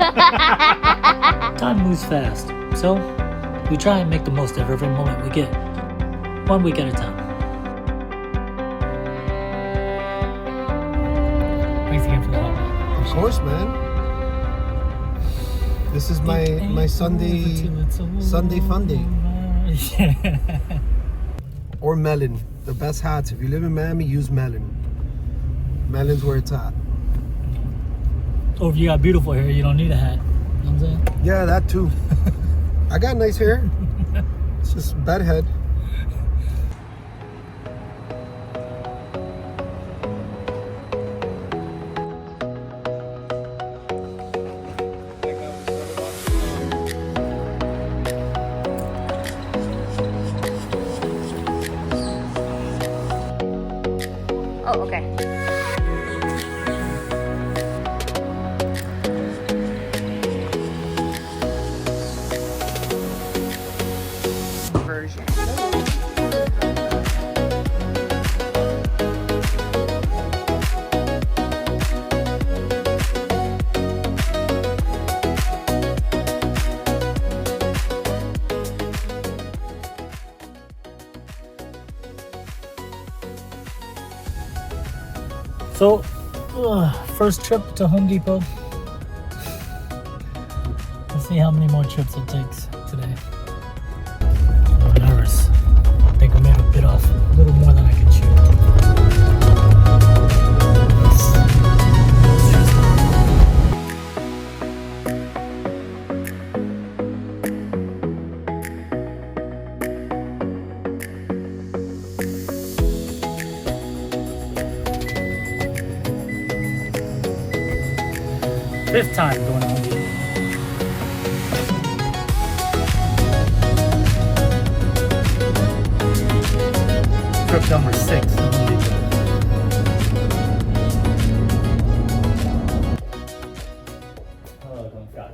Time moves fast, so we try and make the most of every moment we get, 1 week at a time. Thanks again for the help. Of course, man. This is my Sunday fun day. Or melon. The best hats. If you live in Miami, use melon. Melon's where it's at. Or if you got beautiful hair, you don't need a hat. You know what I'm saying? Yeah, that too. I got nice hair. It's just bedhead. Oh, okay. Version. So, first trip to Home Depot. Let's see how many more trips it takes today. I'm nervous. I think I may have bit off a little more than I can chew. Fifth time going to Home Depot. Trip number 6 to Home Depot. Oh, God.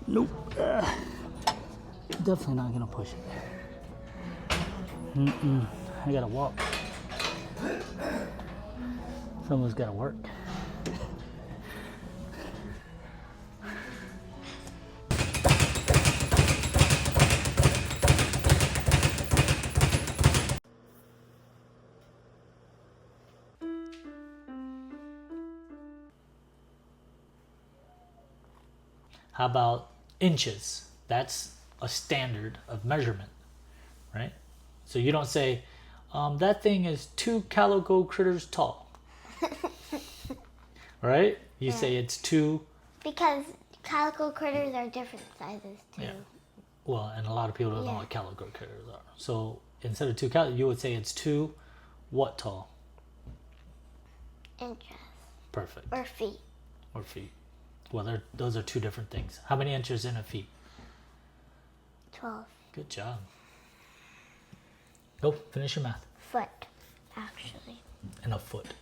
Nope. Definitely not gonna push it. I gotta walk. Someone's gotta work. How about inches? That's a standard of measurement, right? So you don't say, that thing is 2 calico critters tall. Right? You say it's 2. Because calico critters are different sizes too. Yeah. Well, and a lot of people don't know what calico critters are. So instead of 2 calico, you would say it's 2 what tall? Inches. Perfect. Or feet. Or feet. Well, those are 2 different things. How many inches in a feet? 12. Good job. Go, finish your math. Foot, actually. And a foot.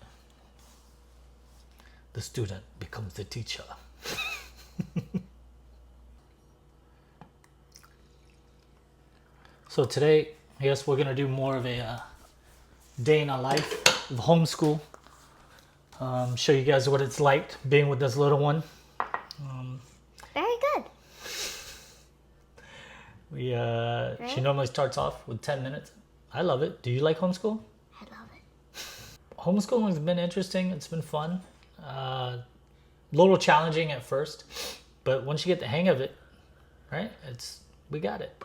The student becomes the teacher. So today, I guess we're going to do more of a day in a life of homeschool. Show you guys what it's like being with this little one. Very good. She normally starts off with 10 minutes. I love it. Do you like homeschool? I love it. Homeschooling has been interesting. It's been fun. A little challenging at first, but once you get the hang of it, right? We got it.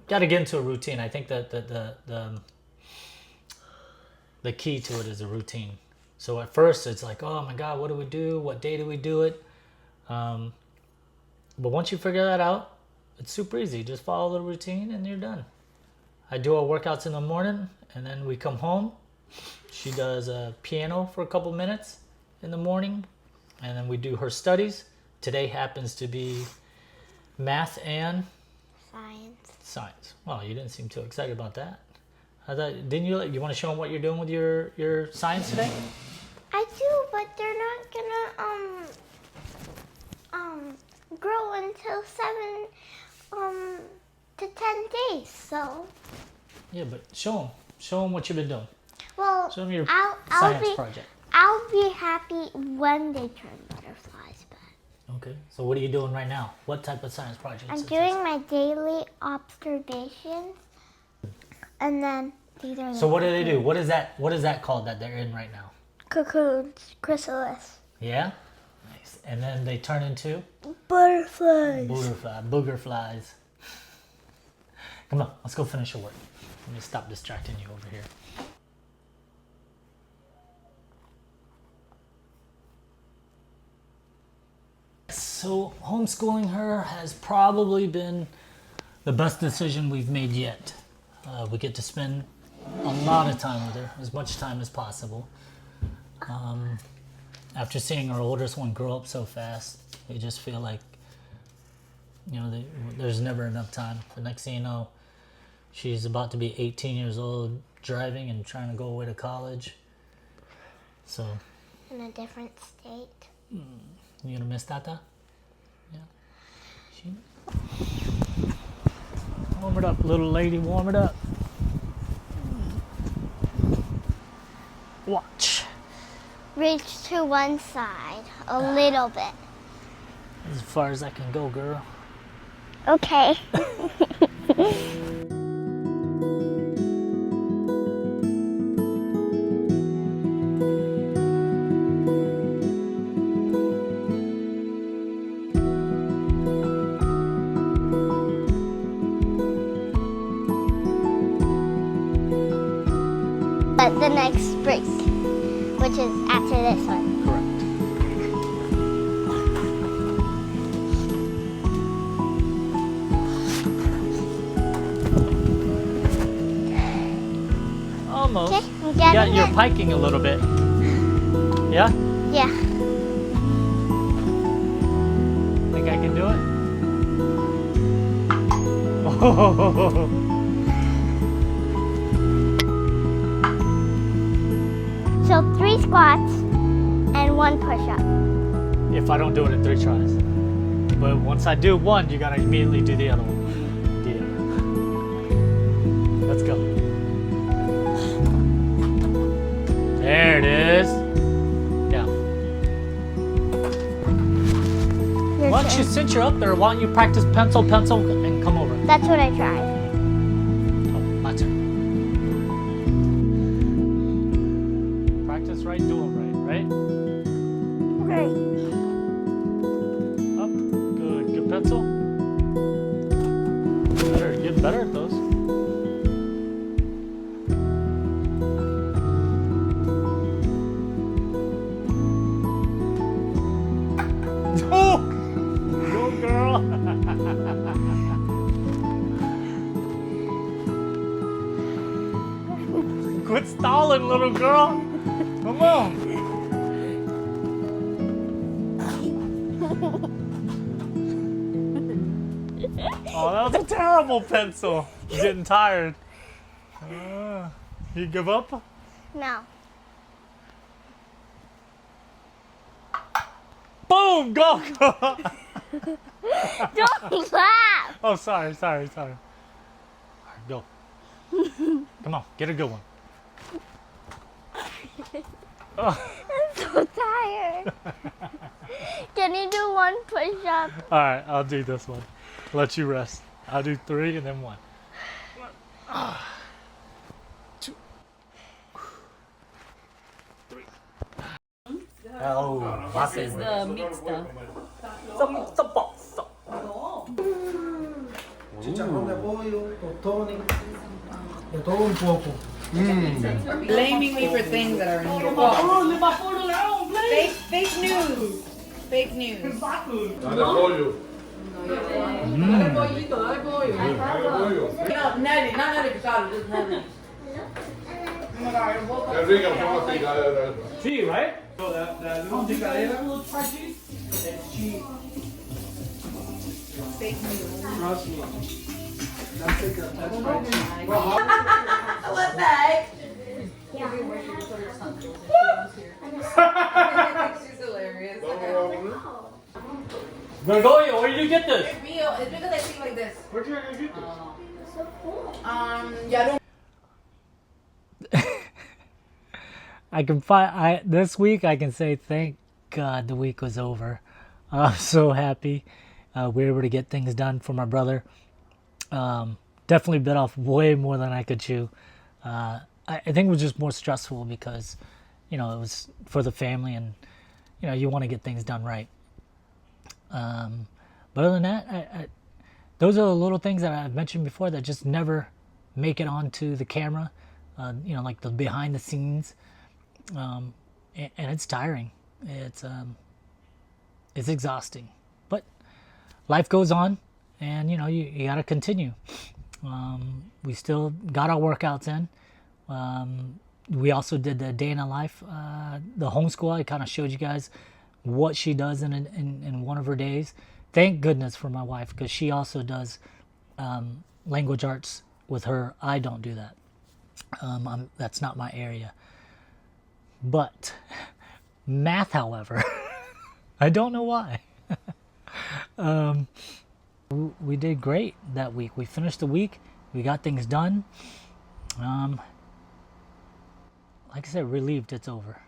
Got to get into a routine. I think that the key to it is a routine. So at first it's like, oh my God, what do we do? What day do we do it? But once you figure that out, it's super easy. Just follow the routine and you're done. I do our workouts in the morning and then we come home. She does piano for a couple minutes in the morning and then we do her studies. Today happens to be math and Science. science. Well, you didn't seem too excited about that. Didn't you want to show them what you're doing with your science today? I do, but they're not gonna grow until 7 to 10 days. So. Yeah, but show them what you've been doing. Well, Show them your I'll science be project. I'll be happy when they turn butterflies. But Okay. So what are you doing right now? What type of science project? I'm is doing this? my daily observations, and then these are. So what do they do? What is that called that they're in right now? Cocoons, chrysalis. Yeah. Nice. And then they turn into Butterflies. booger flies. Come on, let's go finish your work. Let me stop distracting you over here. So homeschooling her has probably been the best decision we've made yet. We get to spend a lot of time with her, as much time as possible. After seeing our oldest one grow up so fast, we just feel like, there's never enough time. The next thing you know, she's about to be 18 years old, driving and trying to go away to college. So. In a different state. You gonna miss Tata? Yeah. Warm it up, little lady. Warm it up. Watch. Reach to one side a little bit. As far as I can go, girl. Okay. The next break, which is after this one. Correct. Almost. Okay, I'm getting You're it. piking a little bit. Yeah? Yeah. Think I can do it? Oh. So 3 squats and 1 push-up. If I don't do it in 3 tries. But once I do one, you gotta immediately do the other one. Yeah. Let's go. There it is. Yeah. Your Why don't you, turn. since you're up there, why don't you practice pencil, and come over? That's what I tried. Oh, my turn. Practice right, do it right? Okay. Up, good pencil. Get better at those. Oh, go girl. Quit stalling, little girl. Come on. Oh, that was a terrible pencil. I'm getting tired. You give up? No. Boom! Go! Don't laugh. Oh, sorry. All right, go. Come on, get a good one. I'm so tired. Can you do 1 push-up? All right, I'll do this one. Let you rest. I'll do 3 and then 1. 2, 3. Oh, This is the meat stuff. Chicharrón de pollo, tostones, de todo un poco. Blaming me for things that are in your fake news. Fake news. Dale pollo. Dale pollito, dale pollo. No, Nelly, not Nelly Picado, just Nelly. Es rica, vamos a picar. See, right? So that little picadera, it's cheap. Fake news. Trust me. That's right. What's that? She's hilarious. Gregorio, where did you get this? It's real. It's because I think like this. Where'd you get this? So cool. Yeah, don't. I can find this week. I can say thank God the week was over. I'm so happy we were able to get things done for my brother. Definitely bit off way more than I could chew. I think it was just more stressful because, you know, it was for the family, and you know, you want to get things done right. But other than that, those are the little things that I've mentioned before that just never make it onto the camera. You know, like the behind the scenes. And it's tiring. It's exhausting, but life goes on, and you know, you got to continue. We still got our workouts in. We also did the day in the life, the homeschool. I kind of showed you guys what she does in one of her days. Thank goodness for my wife, because she also does language arts with her. I don't do that. That's not my area. But math, however, I don't know why. We did great that week. We finished the week. We got things done. Like I said, relieved it's over.